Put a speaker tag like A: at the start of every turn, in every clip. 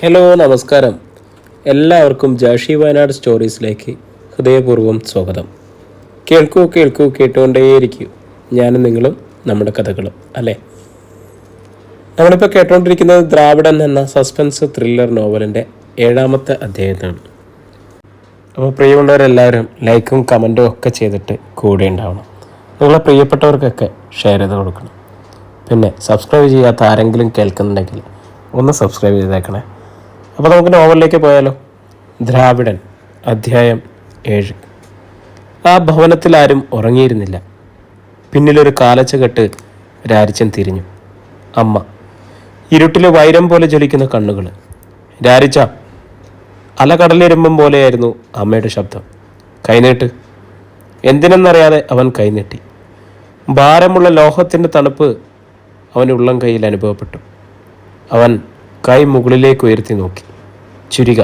A: Hello നമസ്കാരം. എല്ലാവർക്കും ജാഷി വയനാട് സ്റ്റോറീസിലേക്ക് ഹൃദയപൂർവ്വം സ്വാഗതം. കേൾക്കൂ കേൾക്കൂ കേട്ടുകൊണ്ടേയിരിക്കൂ. ഞാനും നിങ്ങളും നമ്മുടെ കഥകളും അല്ലേ. നമ്മളിപ്പോൾ കേട്ടുകൊണ്ടിരിക്കുന്നത് ദ്രാവിഡൻ എന്ന സസ്പെൻസ് ത്രില്ലർ നോവലിൻ്റെ 7ാമത്തെ അധ്യായമാണ്. അപ്പോൾ പ്രിയമുള്ളവരെല്ലാവരും ലൈക്കും കമൻറ്റും ഒക്കെ ചെയ്തിട്ട് കൂടെ ഉണ്ടാവണം. നിങ്ങളെ പ്രിയപ്പെട്ടവർക്കൊക്കെ ഷെയർ ചെയ്ത് കൊടുക്കണം. പിന്നെ സബ്സ്ക്രൈബ് ചെയ്യാത്ത ആരെങ്കിലും കേൾക്കുന്നുണ്ടെങ്കിൽ ഒന്ന് സബ്സ്ക്രൈബ് ചെയ്തേക്കണേ. അപ്പോൾ നമുക്ക് നോവലിലേക്ക് പോയാലോ. ദ്രാവിഡൻ അധ്യായം 7. ആ ഭവനത്തിൽ ആരും ഉറങ്ങിയിരുന്നില്ല. പിന്നിലൊരു കാലച്ച കെട്ട് രാരിച്ചൻ തിരിഞ്ഞു. അമ്മ, ഇരുട്ടിൽ വൈരം പോലെ ജ്വലിക്കുന്ന കണ്ണുകൾ. രാരിച്ച, അലകടലിരുമ്പം പോലെയായിരുന്നു അമ്മയുടെ ശബ്ദം. കൈനീട്ട്. എന്തിനെന്നറിയാതെ അവൻ കൈനീട്ടി. ഭാരമുള്ള ലോഹത്തിൻ്റെ തണുപ്പ് അവന് ഉള്ളം കൈയിൽ അനുഭവപ്പെട്ടു. അവൻ കൈ മുകളിലേക്ക് ഉയർത്തി നോക്കി. ചുരിക.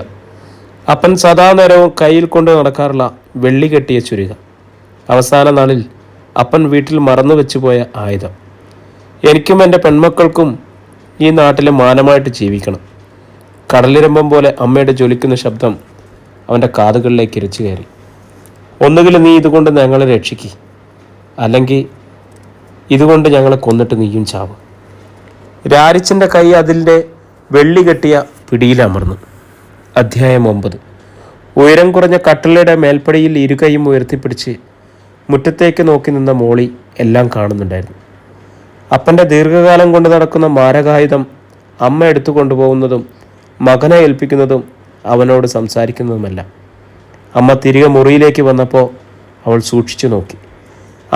A: അപ്പൻ സദാ നേരവും കയ്യിൽ കൊണ്ട് നടക്കാറുള്ള വെള്ളി കെട്ടിയ ചുരിക. അവസാന നാളിൽ അപ്പൻ വീട്ടിൽ മറന്നു വെച്ചുപോയ ആയുധം. എനിക്കും എൻ്റെ പെൺമക്കൾക്കും ഈ നാട്ടിൽ മാനമായിട്ട് ജീവിക്കണം. കടലിരമ്പം പോലെ അമ്മയുടെ ജ്വലിക്കുന്ന ശബ്ദം അവൻ്റെ കാതുകളിലേക്ക് ഇരച്ചു കയറി. ഒന്നുകിൽ നീ ഇതുകൊണ്ട് ഞങ്ങളെ രക്ഷിക്കുക, അല്ലെങ്കിൽ ഇതുകൊണ്ട് ഞങ്ങളെ കൊന്നിട്ട് നീയും ചാവും. രാരിച്ചൻ്റെ കൈ അതിൻ്റെ വെള്ളി കെട്ടിയ പിടിയിലമർന്നു. അധ്യായം 9. ഉയരം കുറഞ്ഞ കട്ടിലയുടെ മേൽപ്പടിയിൽ ഇരുകൈയും ഉയർത്തിപ്പിടിച്ച് മുറ്റത്തേക്ക് നോക്കി നിന്ന മോളി എല്ലാം കാണുന്നുണ്ടായിരുന്നു. അപ്പൻ്റെ ദീർഘകാലം കൊണ്ട് നടക്കുന്ന മാരകായുധം അമ്മ എടുത്തു കൊണ്ടുപോകുന്നതും മകനെ ഏൽപ്പിക്കുന്നതും അവനോട് സംസാരിക്കുന്നതുമല്ല. അമ്മ തിരികെ മുറിയിലേക്ക് വന്നപ്പോൾ അവൾ സൂക്ഷിച്ചു നോക്കി.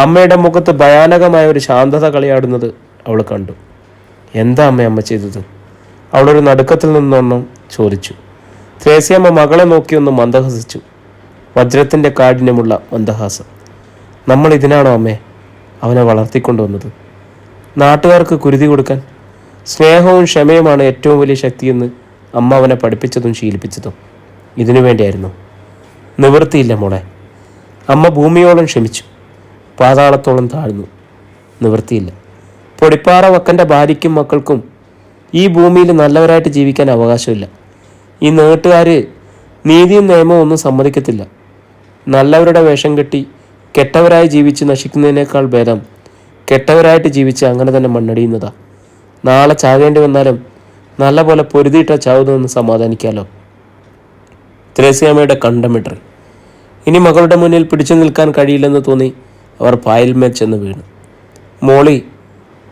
A: അമ്മയുടെ മുഖത്ത് ഭയാനകമായ ഒരു ശാന്തത കളിയാടുന്നത് അവൾ കണ്ടു. എന്താ അമ്മ ചെയ്തത്? അവളൊരു നടുക്കത്തിൽ നിന്നൊന്നും ചോദിച്ചു. ത്രേസ്യാമ്മ മകളെ നോക്കിയൊന്ന് മന്ദഹസിച്ചു. വജ്രത്തിൻ്റെ കാഠിന്യമുള്ള മന്ദഹാസം. നമ്മൾ ഇതിനാണോ അമ്മേ അവനെ വളർത്തിക്കൊണ്ടുവന്നത്? നാട്ടുകാർക്ക് കുരുതി കൊടുക്കാൻ? സ്നേഹവും ക്ഷമയുമാണ് ഏറ്റവും വലിയ ശക്തിയെന്ന് അമ്മ അവനെ പഠിപ്പിച്ചതും ശീലിപ്പിച്ചതും ഇതിനു വേണ്ടിയായിരുന്നു. നിവൃത്തിയില്ല മോളെ. അമ്മ ഭൂമിയോളം ക്ഷമിച്ചു, പാതാളത്തോളം താഴ്ന്നു. നിവൃത്തിയില്ല. പൊടിപ്പാറ വക്കൻ്റെ ഭാര്യയ്ക്കും മക്കൾക്കും ഈ ഭൂമിയിൽ നല്ലവരായിട്ട് ജീവിക്കാൻ അവകാശമില്ല. ഈ നാട്ടുകാർ നീതിയും നിയമവും ഒന്നും സമ്മതിക്കത്തില്ല. നല്ലവരുടെ വേഷം കെട്ടി കെട്ടവരായി ജീവിച്ച് നശിക്കുന്നതിനേക്കാൾ ഭേദം കെട്ടവരായിട്ട് ജീവിച്ച് അങ്ങനെ തന്നെ മണ്ണടിയുന്നതാ. നാളെ ചാകേണ്ടി വന്നാലും നല്ല പോലെ പൊരുതിയിട്ട ചാവുന്നതെന്ന് സമാധാനിക്കാലോ. ത്രേസ്യാമ്മയുടെ കണ്ടമിട്ടറി. ഇനി മകളുടെ മുന്നിൽ പിടിച്ചു നിൽക്കാൻ കഴിയില്ലെന്ന് തോന്നി അവർ പായൽമേൽ ചെന്ന് വീണു. മോളി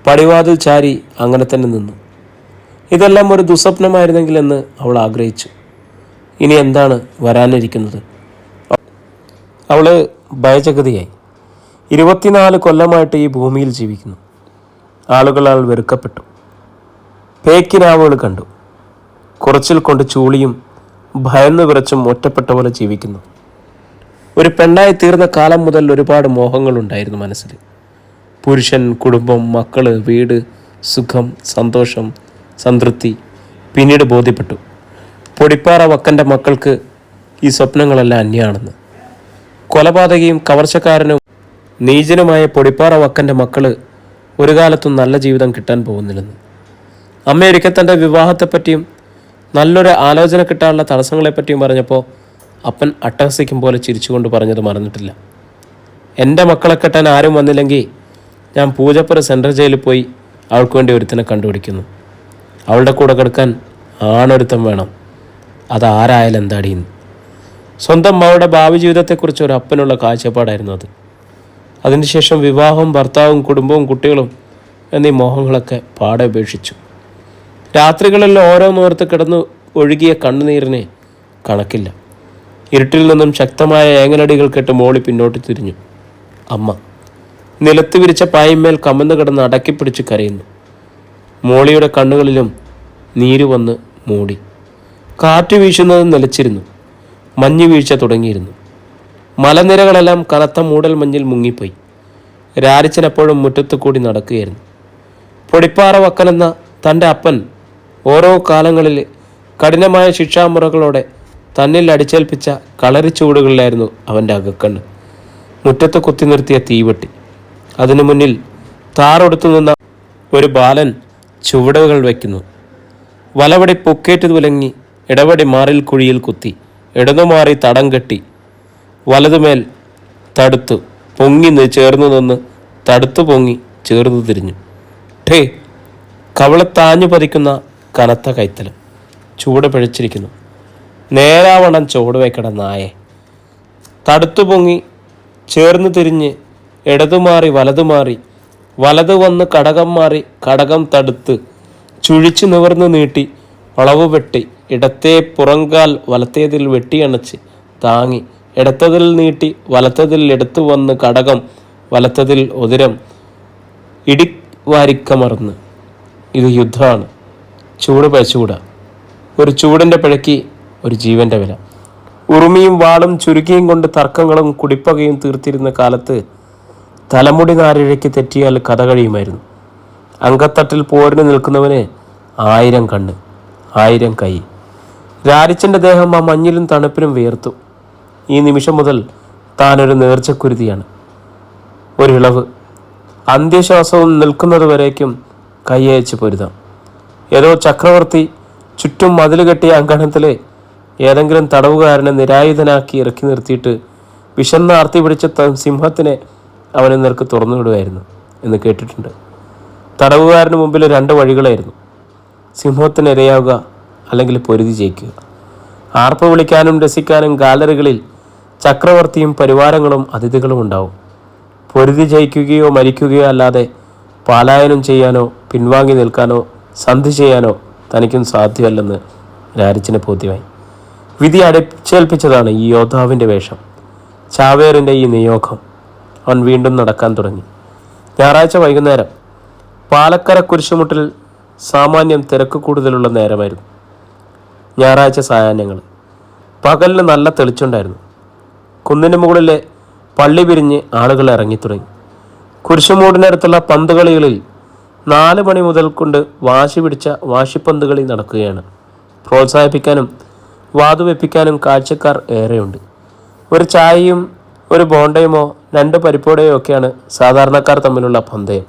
A: പടിവാതിൽ ചാരി അങ്ങനെ തന്നെ നിന്നു. ഇതെല്ലാം ഒരു ദുസ്വപ്നമായിരുന്നെങ്കിലെന്ന് അവൾ ആഗ്രഹിച്ചു. ഇനി എന്താണ് വരാനിരിക്കുന്നത്? അവൾ ഭയചകിതയായി. 24 കൊല്ലമായിട്ട് ഈ ഭൂമിയിൽ ജീവിക്കുന്നു. ആളുകളാൽ വെറുക്കപ്പെട്ടു. പേക്കിനാവുകൾ കണ്ടു. കുറച്ചിൽ കൊണ്ട് ചൂളിയും ഭയന്നു വിറച്ചും ഒറ്റപ്പെട്ട പോലെ ജീവിക്കുന്നു. ഒരു പെണ്ണായി തീർന്ന കാലം മുതൽ ഒരുപാട് മോഹങ്ങളുണ്ടായിരുന്നു മനസ്സിൽ. പുരുഷൻ, കുടുംബം, മക്കള്, വീട്, സുഖം, സന്തോഷം, സംതൃപ്തി. പിന്നീട് ബോധ്യപ്പെട്ടു പൊടിപ്പാറ വക്കൻ്റെ മക്കൾക്ക് ഈ സ്വപ്നങ്ങളെല്ലാം അന്യാണെന്ന്. കൊലപാതകയും കവർച്ചക്കാരനും നീചനുമായ പൊടിപ്പാറ വക്കൻ്റെ മക്കള് ഒരു കാലത്തും നല്ല ജീവിതം കിട്ടാൻ പോകുന്നില്ലെന്ന്. അമ്മ ഒരിക്കൽ തൻ്റെ വിവാഹത്തെപ്പറ്റിയും നല്ലൊരു ആലോചന കിട്ടാനുള്ള തടസ്സങ്ങളെപ്പറ്റിയും പറഞ്ഞപ്പോൾ അപ്പൻ അട്ടഹസിക്കും പോലെ ചിരിച്ചുകൊണ്ട് പറഞ്ഞത് മറന്നിട്ടില്ല. എൻ്റെ മക്കളെ കെട്ടാൻ ആരും വന്നില്ലെങ്കിൽ ഞാൻ പൂജപ്പുര സെൻട്രൽ ജയിലിൽ പോയി അവൾക്ക് വേണ്ടി ഒരുത്തനെ കണ്ടുപിടിക്കുന്നു. അവളുടെ കൂടെ കിടക്കാൻ ആണൊരുത്തം വേണം. അതാരായാലും എന്താടിയെന്ന്. സ്വന്തം മകളുടെ ഭാവി ജീവിതത്തെക്കുറിച്ച് ഒരു അപ്പനുള്ള കാഴ്ചപ്പാടായിരുന്നു അത്. അതിനുശേഷം വിവാഹവും ഭർത്താവും കുടുംബവും കുട്ടികളും എന്നീ മോഹങ്ങളൊക്കെ പാടെ ഉപേക്ഷിച്ചു. രാത്രികളിൽ ഓരോന്നോർത്ത് കിടന്ന് ഒഴുകിയ കണ്ണുനീരിനെ കണക്കില്ല. ഇരുട്ടിൽ നിന്നും ശക്തമായ ഏങ്ങലടികൾ കേട്ട് മോളി പിന്നോട്ട് തിരിഞ്ഞു. അമ്മ നിലത്ത് വിരിച്ച പായമ്മേൽ കമന്ന് കിടന്ന് അടക്കിപ്പിടിച്ച് കരയുന്നു. മോളിയുടെ കണ്ണുകളിലും നീര് വന്ന് മൂടി. കാറ്റ് വീശുന്നത് നിലച്ചിരുന്നു. മഞ്ഞ് വീഴ്ച തുടങ്ങിയിരുന്നു. മലനിരകളെല്ലാം കനത്ത മൂടൽ മഞ്ഞിൽ മുങ്ങിപ്പോയി. രാരിച്ചൻ എപ്പോഴും മുറ്റത്തു കൂടി നടക്കുകയായിരുന്നു. പൊടിപ്പാറ വക്കനെന്ന തൻ്റെ അപ്പൻ ഓരോ കാലങ്ങളിൽ കഠിനമായ ശിക്ഷാമുറകളോടെ തന്നിൽ അടിച്ചേൽപ്പിച്ച കളരിച്ചൂടുകളിലായിരുന്നു അവൻ്റെ അകക്കണ്ണ്. മുറ്റത്ത് കുത്തി നിർത്തിയ തീവെട്ടി. അതിനു മുന്നിൽ താറൊടുത്തു നിന്ന ഒരു ബാലൻ ചുവടുകൾ വയ്ക്കുന്നു. വലവടി പൊക്കേറ്റ് തുലങ്ങി ഇടവടി മാറിൽ കുഴിയിൽ കുത്തി ഇടതുമാറി തടം കെട്ടി വലതുമേൽ തടുത്തു പൊങ്ങി ചേർന്നു നിന്ന് തടുത്തു പൊങ്ങി ചേർന്നു തിരിഞ്ഞു. ഠേ കവളത്താഞ്ഞു പതിക്കുന്ന കനത്ത കൈത്തലം. ചൂട് പിഴച്ചിരിക്കുന്നു. നേരാവണ്ണം ചുവട് വയ്ക്കട നായെ. തടുത്തു പൊങ്ങി ചേർന്നു തിരിഞ്ഞ് ഇടതുമാറി വലതുമാറി വലതു വന്ന് കടകം മാറി കടകം തടുത്ത് ചുഴിച്ചു നിവർന്ന് നീട്ടി വളവ് വെട്ടി ഇടത്തെ പുറങ്കാൽ വലത്തേതിൽ വെട്ടിയണച്ച് താങ്ങി ഇടത്തതിൽ നീട്ടി വലത്തതിൽ എടുത്തു വന്ന് കടകം വലത്തതിൽ ഉദരം ഇടിവാരിക്കമർന്ന്. ഇത് യുദ്ധമാണ്. ചൂട് പഴച്ചൂട. ഒരു ചൂടിൻ്റെ പിഴയ്ക്ക് ഒരു ജീവൻ്റെ വില. ഉറുമിയും വാളും ചുരുക്കിയും കൊണ്ട് തർക്കങ്ങളും കുടിപ്പകയും തീർത്തിരുന്ന കാലത്ത് തലമുടി നാരിഴയ്ക്ക് തെറ്റിയാൽ കഥ കഴിയുമായിരുന്നു. അങ്കത്തട്ടിൽ പോരിന് നിൽക്കുന്നവന് 1000 കണ്ണ്, 1000 കൈ. രാരിച്ചൻ്റെ ദേഹം ആ മഞ്ഞിലും തണുപ്പിലും വിയർത്തു. ഈ നിമിഷം മുതൽ താനൊരു നേർച്ചക്കുരുതിയാണ്. ഒരിളവ്. അന്ത്യശ്വാസവും നിൽക്കുന്നതുവരേക്കും കൈയയച്ച് പൊരുതാം. ഏതോ ചക്രവർത്തി ചുറ്റും മതിൽ കെട്ടിയ അങ്കണത്തിലെ ഏതെങ്കിലും തടവുകാരനെ നിരായുധനാക്കി ഇറക്കി നിർത്തിയിട്ട് വിശന്ന ആർത്തി പിടിച്ച സിംഹത്തിനെ അവന് നേർക്ക് തുറന്നു വിടുമായിരുന്നു എന്ന് കേട്ടിട്ടുണ്ട്. തടവുകാരന് മുമ്പിൽ 2 വഴികളായിരുന്നു. സിംഹത്തിന് ഇരയാവുക, അല്ലെങ്കിൽ പൊരുതി ജയിക്കുക. ആർപ്പ് വിളിക്കാനും രസിക്കാനും ഗാലറികളിൽ ചക്രവർത്തിയും പരിവാരങ്ങളും അതിഥികളും ഉണ്ടാവും. പൊരുതി ജയിക്കുകയോ മരിക്കുകയോ അല്ലാതെ പലായനം ചെയ്യാനോ പിൻവാങ്ങി നിൽക്കാനോ സന്ധി ചെയ്യാനോ തനിക്കും സാധ്യമല്ലെന്ന് രാരിച്ചിന് ബോധ്യമായി. വിധി അടിച്ചേൽപ്പിച്ചതാണ് ഈ യോദ്ധാവിൻ്റെ വേഷം, ചാവേറിൻ്റെ ഈ നിയോഗം. അവൻ വീണ്ടും നടക്കാൻ തുടങ്ങി. ഞായറാഴ്ച വൈകുന്നേരം പാലക്കര കുരിശുമുട്ടിൽ സാമാന്യം തിരക്ക് കൂടുതലുള്ള നേരമായിരുന്നു. ഞായറാഴ്ച സായാഹ്നങ്ങൾ. പകലിന് നല്ല തെളിച്ചുണ്ടായിരുന്നു. കുന്നിന് മുകളിലെ പള്ളി പിരിഞ്ഞ് ആളുകൾ ഇറങ്ങിത്തുടങ്ങി. കുരിശുമൂടിനടുത്തുള്ള പന്തുകളികളിൽ 4 മണി മുതൽ കൊണ്ട് വാശി പിടിച്ച വാശിപ്പന്തുകളി നടക്കുകയാണ്. പ്രോത്സാഹിപ്പിക്കാനും വാതുവെപ്പിക്കാനും കാഴ്ചക്കാർ ഏറെയുണ്ട്. ഒരു ചായയും ഒരു ബോണ്ടയുമോ 2 പരിപ്പോടയോ ഒക്കെയാണ് സാധാരണക്കാർ തമ്മിലുള്ള പന്തയം.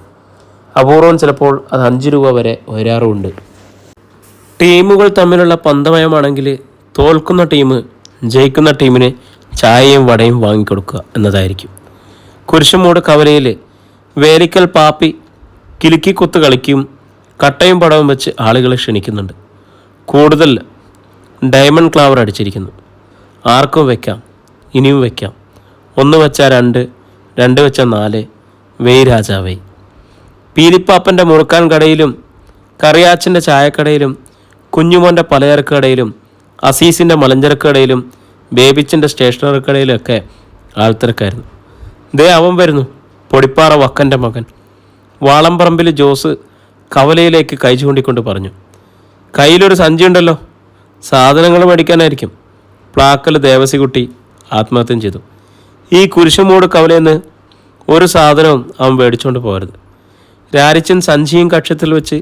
A: അപൂർവം ചിലപ്പോൾ അത് 5 രൂപ വരെ ഉയരാറുമുണ്ട്. ടീമുകൾ തമ്മിലുള്ള പന്തമയമാണെങ്കിൽ തോൽക്കുന്ന ടീം ജയിക്കുന്ന ടീമിന് ചായയും വടയും വാങ്ങിക്കൊടുക്കുക എന്നതായിരിക്കും. കുരിശുമൂട് കവലയിൽ വേലിക്കൽ പാപ്പി കിലുക്കിക്കുത്ത് കളിക്കും കട്ടയും പടവും വെച്ച് ആളുകളെ ക്ഷണിക്കുന്നുണ്ട്. കൂടുതൽ ഡയമണ്ട് ക്ലാവർ അടിച്ചിരിക്കുന്നു. ആർക്കും വയ്ക്കാം, ഇനിയും വയ്ക്കാം. 1 വെച്ചാൽ 2, 2 വെച്ചാൽ 4. വെയ് രാജാവേ. പീലിപ്പാപ്പൻ്റെ മുറുക്കാൻ കടയിലും കറിയാച്ചൻ്റെ ചായക്കടയിലും കുഞ്ഞുമോൻ്റെ പലചരക്ക് കടയിലും അസീസിൻ്റെ മലഞ്ചരക്ക് കടയിലും ബേബിച്ചിൻ്റെ സ്റ്റേഷനറി കടയിലൊക്കെ ആൾത്തിരക്കായിരുന്നു. ദേ അവൻ വരുന്നു, പൊടിപ്പാറ വക്കൻ്റെ മകൻ. വാളംപറമ്പിൽ ജോസ് കവലയിലേക്ക് കൈ ചൂണ്ടിക്കൊണ്ട് പറഞ്ഞു. കയ്യിലൊരു സഞ്ചിയുണ്ടല്ലോ, സാധനങ്ങൾ മേടിക്കാനായിരിക്കും. പ്ലാക്കൽ ദേവസിക്കുട്ടി ആത്മഹത്യം ചെയ്തു. ഈ കുരിശുമൂട് കവലയെന്ന് ഒരു സാധനവും അവൻ മേടിച്ചുകൊണ്ട് പോകരുത്. രാരിച്ചൻ സഞ്ചിയും കക്ഷത്തിൽ വെച്ച്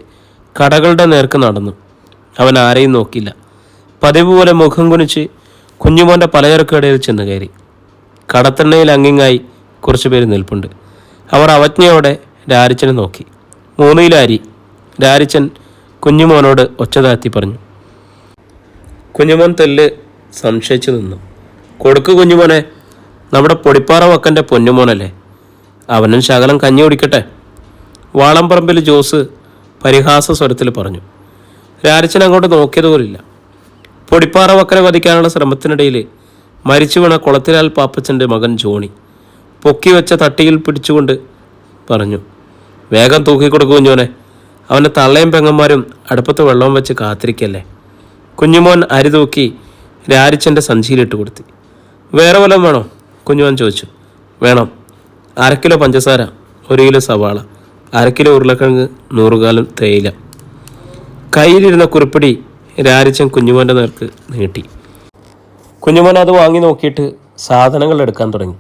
A: കടകളുടെ നേർക്ക് നടന്നു. അവൻ ആരെയും നോക്കിയില്ല. പതിവ് പോലെ മുഖം കുനിച്ച് കുഞ്ഞുമോൻ്റെ പലചരക്ക് കടയിൽ ചെന്ന് കയറി. കടത്തെണ്ണയിൽ അങ്ങിങ്ങായി കുറച്ചു പേര് നിൽപ്പുണ്ട്. അവർ അവജ്ഞയോടെ രാരിച്ചനെ നോക്കി. 3 കിലോ അരി. രാരിച്ചൻ കുഞ്ഞുമോനോട് ഒച്ചതാത്തി പറഞ്ഞു. കുഞ്ഞുമോൻ തെല്ല് സംശയിച്ചു നിന്നു. കൊടുക്ക് കുഞ്ഞുമോനെ, നമ്മുടെ പൊടിപ്പാറ വക്കൻ്റെ പൊന്നുമോനല്ലേ, അവനും ശകലം കഞ്ഞി കുടിക്കട്ടെ. വാളംപറമ്പിൽ ജോസ് പരിഹാസ സ്വരത്തിൽ പറഞ്ഞു. രാരിച്ചൻ അങ്ങോട്ട് നോക്കിയതുപോലില്ല. പൊടിപ്പാറ വക്കനെ വധിക്കാനുള്ള ശ്രമത്തിനിടയിൽ മരിച്ചു വീണ കുളത്തിലാൽ പാപ്പച്ചൻ്റെ മകൻ ജോണി പൊക്കി വെച്ച തട്ടിയിൽ പിടിച്ചുകൊണ്ട് പറഞ്ഞു, വേഗം തൂക്കിക്കൊടുക്കൂ കുഞ്ഞോനെ, അവൻ്റെ തള്ളയും പെങ്ങന്മാരും അടുപ്പത്ത് വെള്ളം വെച്ച് കാത്തിരിക്കല്ലേ. കുഞ്ഞുമോൻ അരി തൂക്കി രാരിച്ചൻ്റെ സഞ്ചിയിലിട്ട് കൊടുത്തി. വേറെ വല്ലതും വേണോ? കുഞ്ഞുമോൻ ചോദിച്ചു. വേണം. 1/2 കിലോ പഞ്ചസാര, 1 കിലോ സവാള, 1/2 കിലോ ഉരുളക്കിഴങ്ങ്, 100 കാലം തേയില. കയ്യിലിരുന്ന കുറിപ്പടി രാരിച്ചൻ കുഞ്ഞുമോൻ്റെ നേർക്ക് നീട്ടി. കുഞ്ഞുമോൻ അത് വാങ്ങി നോക്കിയിട്ട് സാധനങ്ങൾ എടുക്കാൻ തുടങ്ങി.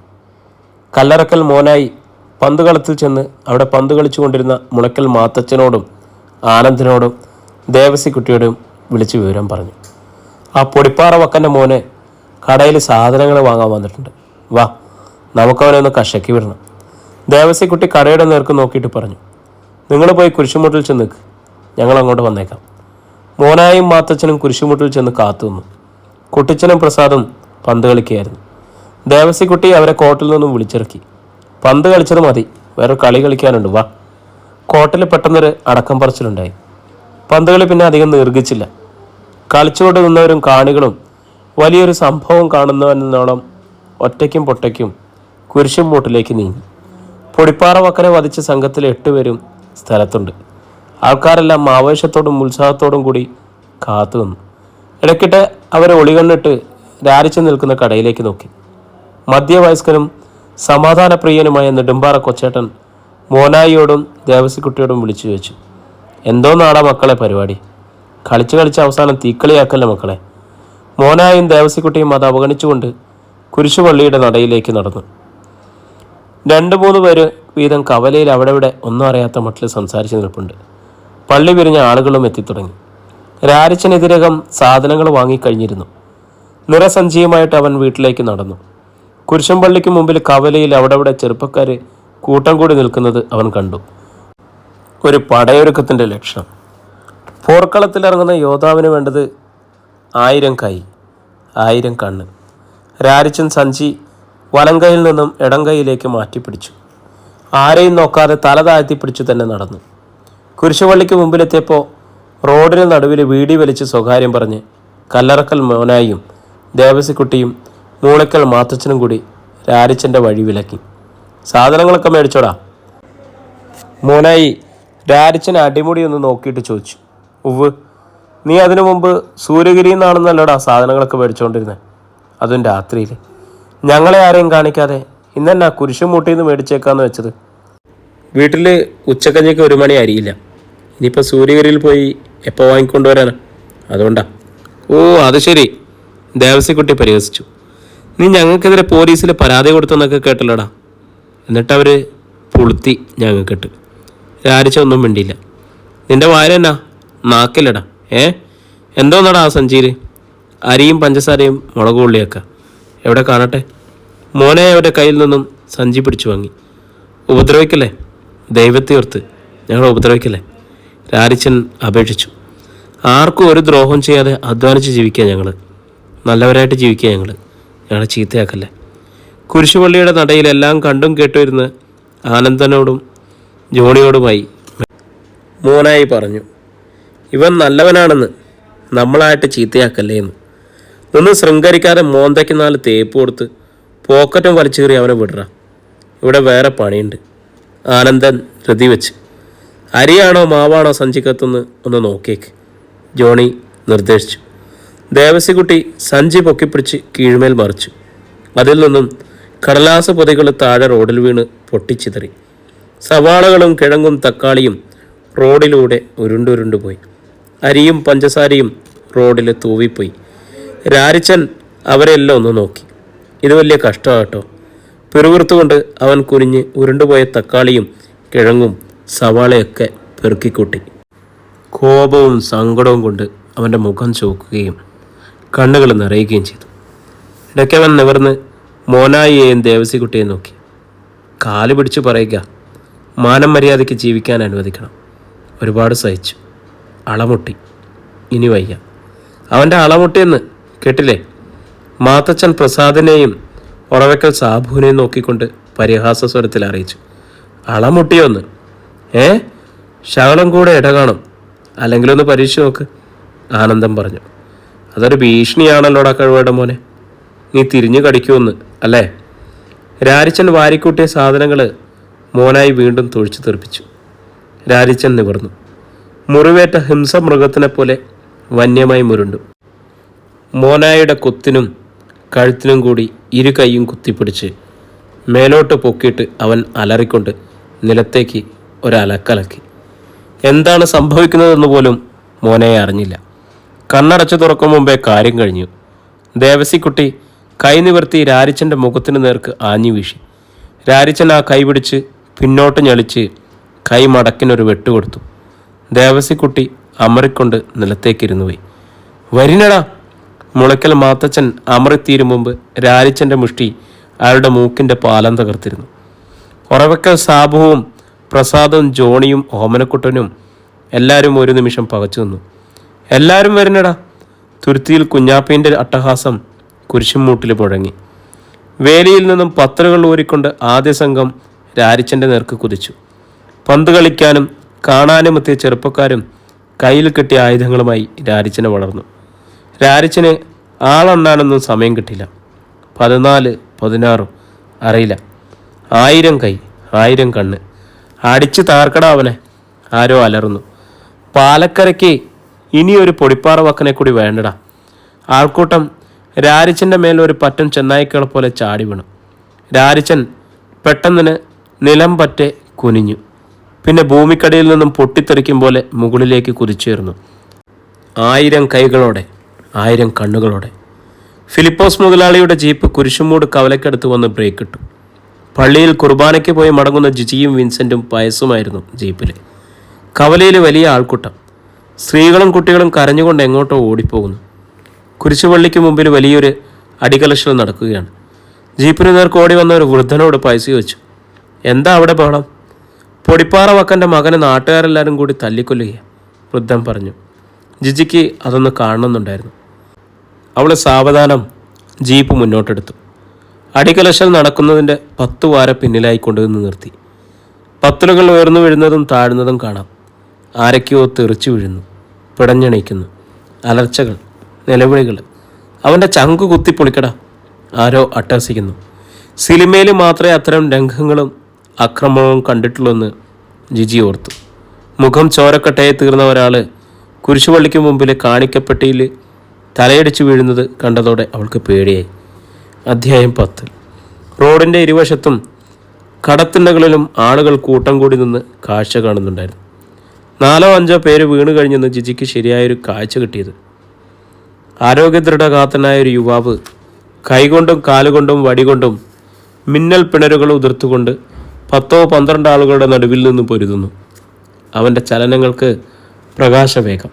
A: കല്ലറക്കൽ മോനായി പന്ത് കളത്തിൽ ചെന്ന് അവിടെ പന്ത് കളിച്ചു കൊണ്ടിരുന്ന മുളയ്ക്കൽ മാത്തച്ഛനോടും ആനന്ദിനോടും ദേവസിക്കുട്ടിയോടും വിളിച്ച് വിവരം പറഞ്ഞു. ആ പൊടിപ്പാറ വക്കൻ്റെ മോനെ കടയിൽ സാധനങ്ങൾ വാങ്ങാൻ വന്നിട്ടുണ്ട്, വാ നമുക്കവനെ ഒന്ന് കഷക്കി വിടണം. ദേവസിക്കുട്ടി കടയുടെ നേർക്ക് നോക്കിയിട്ട് പറഞ്ഞു. നിങ്ങൾ പോയി കുരിശുമൂട്ടിൽ ചെന്ന് നിൽക്ക്, ഞങ്ങൾ അങ്ങോട്ട് വന്നേക്കാം. മോനായും മാത്തച്ഛനും കുരിശുമുട്ടിൽ ചെന്ന് കാത്തുനിന്നു. കുട്ടിച്ചനും പ്രസാദും പന്ത് കളിക്കുകയായിരുന്നു. ദേവസിക്കുട്ടി അവരെ കോർട്ടിൽ നിന്നും വിളിച്ചിറക്കി. പന്ത് കളിച്ചത് മതി, വേറെ കളി കളിക്കാനുണ്ട്, വാ. കോർട്ടിൽ പെട്ടെന്നൊരു അടക്കം പറച്ചിലുണ്ടായി. പന്ത് കളി പിന്നെ അധികം ദീർഘിച്ചില്ല. കളിച്ചുകൊണ്ട് നിന്നവരും കാണികളും വലിയൊരു സംഭവം കാണുന്നവനോളം ഒറ്റയ്ക്കും പൊട്ടയ്ക്കും കുരിശുമൂട്ടിലേക്ക് നീങ്ങി. പൊടിപ്പാറ വക്കനെ വധിച്ച സംഘത്തിൽ 8 പേരും സ്ഥലത്തുണ്ട്. ആൾക്കാരെല്ലാം ആവേശത്തോടും ഉത്സാഹത്തോടും കൂടി കാത്തു നിന്നു. ഇടയ്ക്കിട്ട് അവരെ ഒളികണ്ണിട്ട് രാരിച്ചു നിൽക്കുന്ന കടയിലേക്ക് നോക്കി. മധ്യവയസ്കനും സമാധാനപ്രിയനുമായ നെടുമ്പാറ കൊച്ചേട്ടൻ മോനായിയോടും ദേവസിക്കുട്ടിയോടും വിളിച്ചു ചോദിച്ചു, എന്തോ നാടാ മക്കളെ പരിപാടി? കളിച്ച് അവസാനം തീക്കളിയാക്കല്ലേ മക്കളെ? മോനായും ദേവസിക്കുട്ടിയും അത് അവഗണിച്ചുകൊണ്ട് കുരിശുപള്ളിയുടെ നടയിലേക്ക് നടന്നു. 2-3 പേര് വീതം കവലയിൽ അവിടെ ഒന്നും അറിയാത്ത മട്ടിൽ സംസാരിച്ച് നിൽപ്പുണ്ട്. പള്ളി പിരിഞ്ഞ ആളുകളും എത്തിത്തുടങ്ങി. രാരിച്ചനെതിരകം സാധനങ്ങൾ വാങ്ങിക്കഴിഞ്ഞിരുന്നു. നിറസഞ്ചിയുമായിട്ട് അവൻ വീട്ടിലേക്ക് നടന്നു. കുരിശുപള്ളിക്ക് മുമ്പിൽ കവലയിൽ അവിടെ ചെറുപ്പക്കാർ കൂട്ടം കൂടി നിൽക്കുന്നത് അവൻ കണ്ടു. ഒരു പടയൊരുക്കത്തിൻ്റെ ലക്ഷണം. പോർക്കളത്തിലിറങ്ങുന്ന യോദ്ധാവിന് വേണ്ടത് 1000 കൈ, 1000 കണ്ണ്. രാരിച്ചൻ സഞ്ചി വലങ്കയിൽ നിന്നും ഇടം കൈയിലേക്ക് മാറ്റിപ്പിടിച്ചു. ആരെയും നോക്കാതെ തല താഴ്ത്തിപ്പിടിച്ചു തന്നെ നടന്നു. കുരിശുപള്ളിക്ക് മുമ്പിലെത്തിയപ്പോൾ റോഡിന് നടുവിൽ വീടി വലിച്ച് സ്വകാര്യം പറഞ്ഞ് കല്ലറക്കൽ മോനായും ദേവസിക്കുട്ടിയും മൂളക്കൽ മാത്തച്ഛനും കൂടി രാരിച്ചൻ്റെ വഴി വിലക്കി. സാധനങ്ങളൊക്കെ മേടിച്ചോടാ. മോനായി രാരിച്ചൻ അടിമുടി ഒന്ന് നോക്കിയിട്ട് ചോദിച്ചു. ഉവ്, നീ അതിനു മുമ്പ് സൂര്യഗിരിയിൽ നിന്നാണെന്നല്ലോടാ സാധനങ്ങളൊക്കെ മേടിച്ചുകൊണ്ടിരുന്നത്, അതും രാത്രിയിൽ. ഞങ്ങളെ ആരെയും കാണിക്കാതെ ഇന്നെന്നാ കുരിശുമൂട്ടിയിൽ നിന്ന് മേടിച്ചേക്കാന്ന് വെച്ചത്? വീട്ടിൽ ഉച്ചക്കഞ്ഞിക്ക് 1 മണി അരിയില്ല. ഇനിയിപ്പോൾ സൂര്യഗിരിയിൽ പോയി എപ്പോൾ വാങ്ങിക്കൊണ്ടുവരാനാ? അതുകൊണ്ടാ. ഓ അത് ശരി, ദേവസിക്കുട്ടി പരിഹസിച്ചു. നീ ഞങ്ങൾക്കെതിരെ പോലീസിൽ പരാതി കൊടുത്തെന്നൊക്കെ കേട്ടല്ലോടാ. എന്നിട്ടവർ പുളുത്തി ഞങ്ങൾക്കിട്ട്. രാരിച്ച ഒന്നും മിണ്ടിയില്ല. നിന്റെ വായന നാക്കില്ലടാ. എന്തോന്നടാ ആ സഞ്ചിയിൽ? അരിയും പഞ്ചസാരയും മുളക് ഉള്ളിയൊക്കെ. എവിടെ കാണട്ടെ? മോനെ അവരുടെ കയ്യിൽ നിന്നും സഞ്ചി പിടിച്ചു വാങ്ങി. ഉപദ്രവിക്കല്ലേ, ദൈവത്തെ ഓർത്ത് ഞങ്ങളെ ഉപദ്രവിക്കല്ലേ, രാരിച്ചൻ അപേക്ഷിച്ചു. ആർക്കും ഒരു ദ്രോഹം ചെയ്യാതെ അധ്വാനിച്ച് ജീവിക്കുക ഞങ്ങൾ, നല്ലവരായിട്ട് ജീവിക്കുക ഞങ്ങളെ ചീത്തയാക്കല്ലേ. കുരിശുപള്ളിയുടെ നടയിലെല്ലാം കണ്ടും കേട്ടുവരുന്ന ആനന്ദനോടും ജോണിയോടുമായി മോനായി പറഞ്ഞു, ഇവൻ നല്ലവനാണെന്ന്, നമ്മളായിട്ട് ചീത്തയാക്കല്ലേ എന്ന്. നിന്ന് ശൃംഗരിക്കാതെ മോന്തയ്ക്ക് 4 തേപ്പ് കൊടുത്ത് പോക്കറ്റും വലിച്ചു കയറി അവനെ വിടറ. ഇവിടെ വേറെ പണിയുണ്ട്. ആനന്ദൻ ധൃതി വെച്ച്. അരിയാണോ മാവാണോ സഞ്ചിക്കത്തുനിന്ന് ഒന്ന് നോക്കിയേക്ക്, ജോണി നിർദ്ദേശിച്ചു. ദേവസിക്കുട്ടി സഞ്ചി പൊക്കിപ്പിടിച്ച് കീഴ്മേൽ മറിച്ചു. അതിൽ നിന്നും കടലാസ പൊതികൾ താഴെ റോഡിൽ വീണ് പൊട്ടിച്ചിതറി. സവാളകളും കിഴങ്ങും തക്കാളിയും റോഡിലൂടെ ഉരുണ്ടുരുണ്ടു പോയി. അരിയും പഞ്ചസാരയും റോഡിൽ തൂവിപ്പോയി. രാരിച്ചൻ അവരെല്ലാം ഒന്ന് നോക്കി. ഇത് വലിയ കഷ്ടമാട്ടോ. പിറുവിറുത്തുകൊണ്ട് അവൻ കുനിഞ്ഞ് ഉരുണ്ടുപോയ തക്കാളിയും കിഴങ്ങും സവാളയൊക്കെ പെറുക്കിക്കൂട്ടി. കോപവും സങ്കടവും കൊണ്ട് അവൻ്റെ മുഖം ചോക്കുകയും കണ്ണുകൾ നിറയുകയും ചെയ്തു. ഇടയ്ക്കവൻ നിവർന്ന് മോനായിയെയും ദേവസിക്കുട്ടിയെയും നോക്കി. കാല് പിടിച്ചു പറയുക, മാനം മര്യാദയ്ക്ക് ജീവിക്കാൻ അനുവദിക്കണം. ഒരുപാട് സഹിച്ചു, അളമുട്ടി, ഇനി വയ്യ. അവൻ്റെ അളമുട്ടിയെന്ന് കേട്ടില്ലേ? മാത്തച്ഛൻ പ്രസാദിനെയും ഉറവയ്ക്കൽ സാബുവിനെയും നോക്കിക്കൊണ്ട് പരിഹാസ സ്വരത്തിൽ അറിയിച്ചു. അളമുട്ടിയൊന്ന് ശകലം കൂടെ ഇടകാണും, അല്ലെങ്കിലൊന്ന് പരീക്ഷ നോക്ക്, ആനന്ദം പറഞ്ഞു. അതൊരു ഭീഷണിയാണല്ലോടാ കഴിവേടെ മോനെ, നീ തിരിഞ്ഞു കടിക്കുമെന്ന് അല്ലേ? രാരിച്ചൻ വാരിക്കൂട്ടിയ സാധനങ്ങൾ മോനായി വീണ്ടും തൊഴിച്ചു തെറിപ്പിച്ചു. രാരിച്ചൻ നിവർന്നു. മുറിവേറ്റ ഹിംസമൃഗത്തിനെ പോലെ വന്യമായി മുരുണ്ടു. മോനായിയുടെ കുത്തിനും കഴുത്തിനും കൂടി 2 കൈയും കുത്തിപ്പിടിച്ച് മേലോട്ട് പൊക്കിയിട്ട് അവൻ അലറിക്കൊണ്ട് നിലത്തേക്ക് ഒരലക്കലക്കി. എന്താണ് സംഭവിക്കുന്നതെന്ന് പോലും മോനയെ അറിഞ്ഞില്ല. കണ്ണടച്ചു തുറക്കും മുമ്പേ കാര്യം കഴിഞ്ഞു. ദേവസിക്കുട്ടി കൈ നിവർത്തി രാരിച്ചൻ്റെ മുഖത്തിന് നേർക്ക് ആഞ്ഞു വീശി. രാരിച്ചൻ ആ കൈ പിടിച്ച് പിന്നോട്ട് ഞെളിച്ച് കൈ മടക്കിനൊരു വെട്ടുകൊടുത്തു. ദേവസിക്കുട്ടി അമറിക്കൊണ്ട് നിലത്തേക്കിരുന്നു പോയി. വരിനടാ! മുളയ്ക്കൽ മാത്തച്ഛൻ അമറിത്തീരും മുമ്പ് രാരിച്ചൻ്റെ മുഷ്ടി അയാളുടെ മൂക്കിൻ്റെ പാലം തകർത്തിരുന്നു. ഉറവയ്ക്കൽ സാബുവും പ്രസാദും ജോണിയും ഓമനക്കുട്ടനും എല്ലാവരും ഒരു നിമിഷം പകച്ചു നിന്നു. എല്ലാവരും വരുന്നടാ. തുരുത്തിയിൽ കുഞ്ഞാപ്പീൻ്റെ അട്ടഹാസം കുരിശുമൂട്ടിൽ മുഴങ്ങി. വേലിയിൽ നിന്നും പത്തലുകൾ ഊരിക്കൊണ്ട് ആദ്യ സംഘം രാരിച്ചൻ്റെ നേർക്ക് കുതിച്ചു. പന്ത് കളിക്കാനും കാണാനും എത്തിയ ചെറുപ്പക്കാരും കയ്യിൽ കിട്ടിയ ആയുധങ്ങളുമായി രാരിച്ചനെ വളർന്നു. രാരിച്ചന് ആളെണ്ണാനൊന്നും സമയം കിട്ടില്ല. 14, 16 അറിയില്ല. 1000 കൈ, 1000 കണ്ണ്. അടിച്ച് താർക്കടാ അവനെ. ആരോ അലറുന്നു. പാലക്കരയ്ക്ക് ഇനിയൊരു പൊടിപ്പാറ വക്കനെ കൂടി വേണ്ടടാ. ആൾക്കൂട്ടം രാരിച്ചൻ്റെ മേൽ ഒരു പറ്റം ചെന്നായ്ക്കളെ പോലെ ചാടി വീണു. രാരിച്ചൻ പെട്ടെന്ന് നിലം പറ്റെ കുനിഞ്ഞു. പിന്നെ ഭൂമിക്കടിയിൽ നിന്നും പൊട്ടിത്തെറിക്കും പോലെ മുകളിലേക്ക് കുതിച്ചേർന്നു. 1000 കൈകളോടെ, 1000 കണ്ണുകളോടെ. ഫിലിപ്പോസ് മുതലാളിയുടെ ജീപ്പ് കുരിശുമൂട് കവലക്കടുത്ത് വന്ന് ബ്രേക്ക് ഇട്ടു. പള്ളിയിൽ കുർബാനയ്ക്ക് പോയി മടങ്ങുന്ന ജിജിയും വിൻസെൻറ്റും പയസുമായിരുന്നു ജീപ്പിൽ. കവലയിൽ വലിയ ആൾക്കൂട്ടം. സ്ത്രീകളും കുട്ടികളും കരഞ്ഞുകൊണ്ട് എങ്ങോട്ടോ ഓടിപ്പോകുന്നു. കുരിശുപള്ളിക്ക് മുമ്പിൽ വലിയൊരു അടികലശൽ നടക്കുകയാണ്. ജീപ്പിന് നേർക്ക് ഓടി വന്ന ഒരു വൃദ്ധനോട് പൈസ ചോദിച്ചു. എന്താ അവിടെ ബഹളം? പൊടിപ്പാറ വക്കൻ്റെ മകനെ നാട്ടുകാരെല്ലാവരും കൂടി തല്ലിക്കൊല്ലുകയാണ്, വൃദ്ധൻ പറഞ്ഞു. ജിജിക്ക് അതൊന്ന് കാണണമെന്നുണ്ടായിരുന്നു. അവൾ സാവധാനം ജീപ്പ് മുന്നോട്ടെടുത്തു. അടികലശൽ നടക്കുന്നതിൻ്റെ 10 വാര പിന്നിലായി കൊണ്ടുവന്ന് നിർത്തി. പത്തലുകൾ ഉയർന്നു വീഴുന്നതും താഴുന്നതും കാണാം. ആരൊക്കെയോ തെറിച്ചു വീഴുന്നു, പിടഞ്ഞണീക്കുന്നു. അലർച്ചകൾ, നിലവിളികൾ. അവൻ്റെ ചങ്കു കുത്തിപ്പൊളിക്കട. ആരോ അട്ടഹസിക്കുന്നു. സിനിമയിൽ മാത്രമേ അത്തരം രംഗങ്ങളും ആക്രമണവും കണ്ടിട്ടുള്ളൂവെന്ന് ജിജി ഓർത്തു. മുഖം ചോരക്കട്ടയെ തീർന്ന ഒരാൾ കുരിശുപള്ളിക്ക് മുമ്പിൽ കാണിക്കപ്പെട്ടിയിൽ തലയടിച്ചു വീഴുന്നത് കണ്ടതോടെ അവൾക്ക് പേടിയായി. അധ്യായം 10. റോഡിൻ്റെ ഇരുവശത്തും കടത്തിണ്ടകളിലും ആളുകൾ കൂട്ടം കൂടി നിന്ന് കാഴ്ച കാണുന്നുണ്ടായിരുന്നു. 4-5 പേര് വീണ് കഴിഞ്ഞെന്ന് ജിജിക്ക് ശരിയായൊരു കാഴ്ച കിട്ടിയത്. ആരോഗ്യദൃഢഗാത്രനായ ഒരു യുവാവ് കൈകൊണ്ടും കാലുകൊണ്ടും വടികൊണ്ടും മിന്നൽ പിണരുകൾ ഉതിർത്തുകൊണ്ട് 10-12 ആളുകളുടെ നടുവിൽ നിന്ന് പൊരുതുന്നു. അവൻ്റെ ചലനങ്ങൾക്ക് പ്രകാശവേഗം.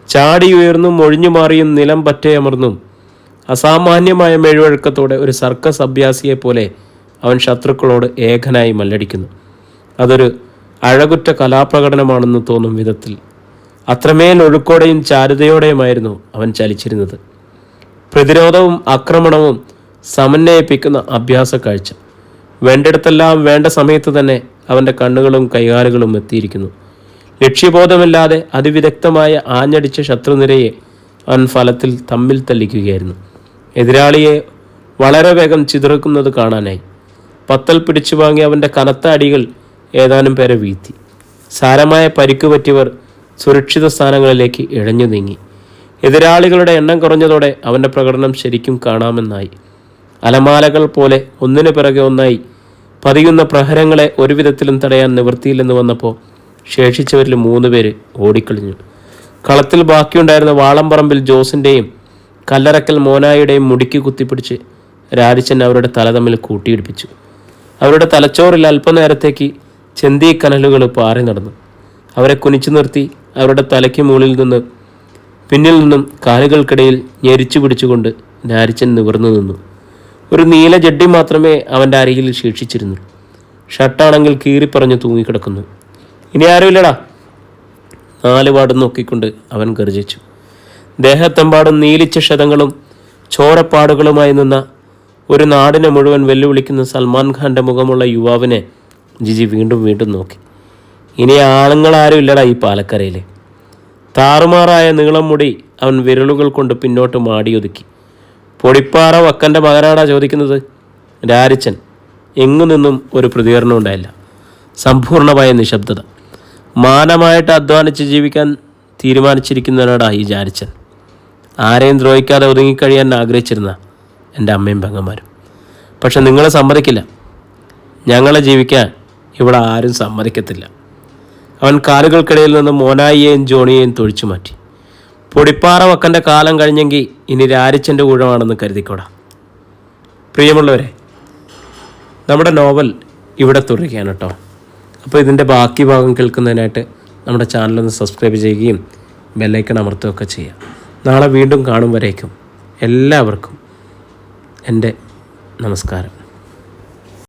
A: ചാടി ഉയർന്നും ഒഴിഞ്ഞു മാറിയും നിലം പറ്റയമർന്നും അസാമാന്യമായ മെഴുവഴക്കത്തോടെ ഒരു സർക്കസ് അഭ്യാസിയെപ്പോലെ അവൻ ശത്രുക്കളോട് ഏകനായി മല്ലടിക്കുന്നു. അതൊരു അഴകുറ്റ കലാപ്രകടനമാണെന്ന് തോന്നും വിധത്തിൽ അത്രമേൽ ഒഴുക്കോടെയും ചാരുതയോടെയുമായിരുന്നു അവൻ ചലിച്ചിരുന്നത്. പ്രതിരോധവും ആക്രമണവും സമന്വയിപ്പിക്കുന്ന അഭ്യാസ കാഴ്ച. വേണ്ടിടത്തെല്ലാം വേണ്ട സമയത്ത് തന്നെ അവൻ്റെ കണ്ണുകളും കൈകാലുകളും എത്തിയിരിക്കുന്നു. ലക്ഷ്യബോധമില്ലാതെ അതിവിദഗ്ധമായ ആഞ്ഞടിച്ച ശത്രുനിരയെ അവൻ ഫലത്തിൽ തമ്മിൽ തല്ലിക്കുകയായിരുന്നു. എതിരാളിയെ വളരെ വേഗം ചിതറിക്കുന്നത് കാണാനായി. പത്തൽ പിടിച്ചു വാങ്ങി അവൻ്റെ കനത്ത അടികൾ ഏതാനും പേരെ വീഴ്ത്തി. സാരമായ പരിക്ക് പറ്റിയവർ സുരക്ഷിത സ്ഥാനങ്ങളിലേക്ക് ഇഴഞ്ഞു നീങ്ങി. എതിരാളികളുടെ എണ്ണം കുറഞ്ഞതോടെ അവൻ്റെ പ്രകടനം ശരിക്കും കാണാമെന്നായി. അലമാലകൾ പോലെ ഒന്നിനു പിറകെ ഒന്നായി പതിയുന്ന പ്രഹരങ്ങളെ ഒരു വിധത്തിലും തടയാൻ നിവൃത്തിയില്ലെന്ന് വന്നപ്പോൾ ശേഷിച്ചവരിൽ 3 പേര് ഓടിക്കളിഞ്ഞു. കളത്തിൽ ബാക്കിയുണ്ടായിരുന്ന വാളംപറമ്പിൽ ജോസിൻ്റെയും കല്ലറക്കൽ മോനായുടെയും മുടിക്ക് കുത്തിപ്പിടിച്ച് രാരിച്ചൻ അവരുടെ തല തമ്മിൽ കൂട്ടിയിടിപ്പിച്ചു. അവരുടെ തലച്ചോറിൽ അല്പനേരത്തേക്ക് ചെന്തി കനലുകൾ പാറി നടന്നു. അവരെ കുനിച്ചു നിർത്തി അവരുടെ തലയ്ക്ക് മുകളിൽ നിന്ന് പിന്നിൽ നിന്നും കാലുകൾക്കിടയിൽ ഞെരിച്ചു പിടിച്ചുകൊണ്ട് രാരിച്ചൻ നിവർന്നു നിന്നു. ഒരു നീല ജഡ്ഡി മാത്രമേ അവൻ്റെ അരികിൽ ശേഷിച്ചിരുന്നു. ഷർട്ടാണെങ്കിൽ കീറിപ്പറഞ്ഞു തൂങ്ങിക്കിടക്കുന്നു. ഇനി ആരുമില്ലടാ. 4 വാർഡ് നോക്കിക്കൊണ്ട് അവൻ ഗർജിച്ചു. ദേഹത്തെമ്പാടും നീലിച്ച ക്ഷതങ്ങളും ചോരപ്പാടുകളുമായി നിന്ന ഒരു നാടിനെ മുഴുവൻ വെല്ലുവിളിക്കുന്ന സൽമാൻ ഖാൻ്റെ മുഖമുള്ള യുവാവിനെ ജിജി വീണ്ടും വീണ്ടും നോക്കി. ഇനി ആണുങ്ങളാരും ഇല്ലടാ ഈ പാലക്കരയിൽ. താറുമാറായ നീളം മുടി അവൻ വിരലുകൾ കൊണ്ട് പിന്നോട്ട് മാടിയൊതുക്കി. പൊടിപ്പാറ വക്കൻ്റെ മകനാടാ ചോദിക്കുന്നത്? രാരിച്ചൻ. എങ്ങു നിന്നും ഒരു പ്രതികരണം ഉണ്ടായില്ല. സമ്പൂർണമായ നിശബ്ദത. മാനമായിട്ട് അധ്വാനിച്ച് ജീവിക്കാൻ തീരുമാനിച്ചിരിക്കുന്നവനാടാ ഈ രാരിച്ചൻ. ആരെയും ദ്രോഹിക്കാതെ ഒതുങ്ങിക്കഴിയാൻ ആഗ്രഹിച്ചിരുന്ന എൻ്റെ അമ്മയും പെങ്ങന്മാരും. പക്ഷെ നിങ്ങളെ സമ്മതിക്കില്ല. ഞങ്ങളെ ജീവിക്കാൻ ഇവിടെ ആരും സമ്മതിക്കത്തില്ല. അവൻ കാലുകൾക്കിടയിൽ നിന്ന് മോനായിയെയും ജോണിയെയും തൊഴിച്ചു മാറ്റി. പൊടിപ്പാറ വക്കൻ്റെ കാലം കഴിഞ്ഞെങ്കിൽ ഇനി രാരിച്ചൻ്റെ ഊഴമാണെന്ന് കരുതിക്കോടാ. പ്രിയമുള്ളവരെ, നമ്മുടെ നോവൽ ഇവിടെ തുടരുകയാണ് കേട്ടോ. അപ്പോൾ ഇതിൻ്റെ ബാക്കി ഭാഗം കേൾക്കുന്നതിനായിട്ട് നമ്മുടെ ചാനലൊന്ന് സബ്സ്ക്രൈബ് ചെയ്യുകയും ബെല്ലൈക്കൺ അമർത്തുകയൊക്കെ ചെയ്യുക. നാളെ വീണ്ടും കാണും വരേക്കും എല്ലാവർക്കും എൻ്റെ നമസ്കാരം.